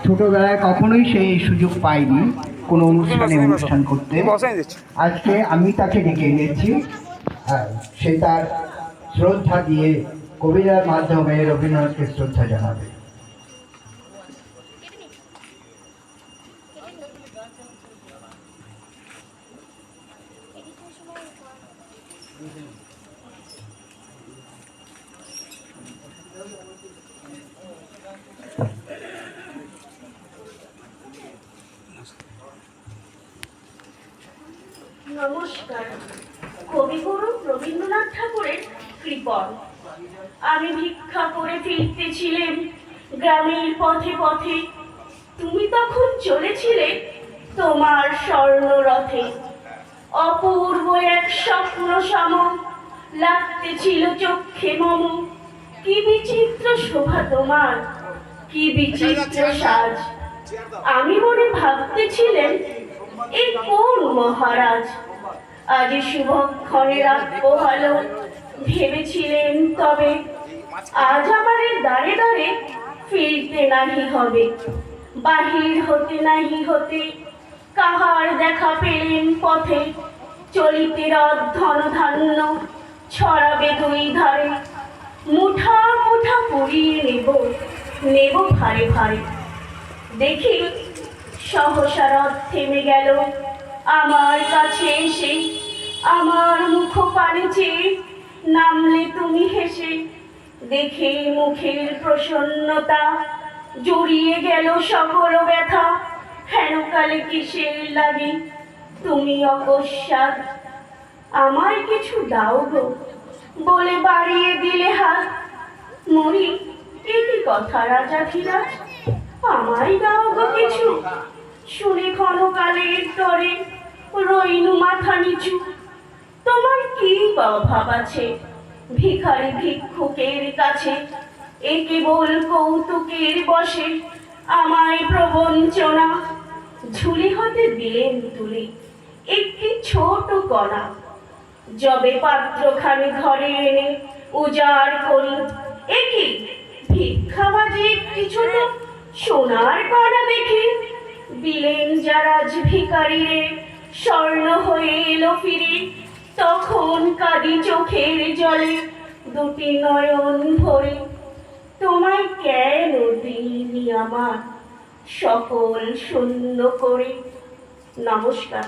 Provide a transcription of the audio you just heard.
ছোটবেলায় কখনোই সেই সুযোগ পাইনি কোনো অনুষ্ঠান করতে। আজকে আমি তাকে ডেকে এনেছি, সে তার শ্রদ্ধা দিয়ে কবিতার মাধ্যমে রবীন্দ্রনাথকে শ্রদ্ধা জানাবে। নমস্কার। কবিগুরু রবীন্দ্রনাথ ঠাকুরের কৃপণ। আমি ভিক্ষা করে ফিরতেছিলেন গ্রামের পথে পথে, তুমি তখন চলেছিলে তোমার স্বর্ণরথে। অপূর্ব এক স্বপ্ন সম লাগতেছিল চক্ষে মম। কি বিচিত্র শোভা তোমার, কি বিচিত্র সাজ। আমি মনে ভাবতেছিলেন এ কোন মহারাজ। আজ শুভক্ষণে রাত পোহালো, ভেবেছিলেন তবে আজ আমাদের দ্বারে দ্বারে ফিরতে নাহি হবে। বাহির হতে নাহি হতে কাহার দেখা পেলেন পথে। চলিতে রথ ধন ধান্য ছড়াবে দুই ধারে। মুঠা মুঠা পুড়িয়ে নেব, নেব ভারে ভারে। দেখি সহসা রথ থেমে গেল আমার কাছে এসে। আমার মুখ পানে চেয়ে নামলে তুমি হেসে। দেখে মুখের প্রসন্নতা জড়িয়ে গেল সকল ব্যথা। হেন কালে কিসের লাগে তুমি অকস্মাৎ আমায় কিছু দাও গো বলে বাড়িয়ে দিলে হাত। মরি এ কি কথা রাজাধিরাজ, আমায় দাও গো কিছু। শুনে ক্ষণকালের তরে রইনু মাথা নিচু। তোমার কি অভাব আছে ভিখারি ভিক্ষুকের কাছে? এ কেবল কৌতুকের বসে আমায় প্রবঞ্চনা। ঝুলি হতে দিলেন তুলে একটি ছোট কণা। যবে পাত্রখানি ঘরে এনে উজাড় করি, এ কি ভিক্ষাবাজি একটি ছোট সোনার কণা দেখি। দিলেন যারা ভিখারিরে স্বর্ণ হয়ে এলো ফিরে। তখন কাঁদি চোখের জলে দুটি নয়ন ভরে। তোমায় কেন দিইনি আমার সকল শূন্য করে। নমস্কার।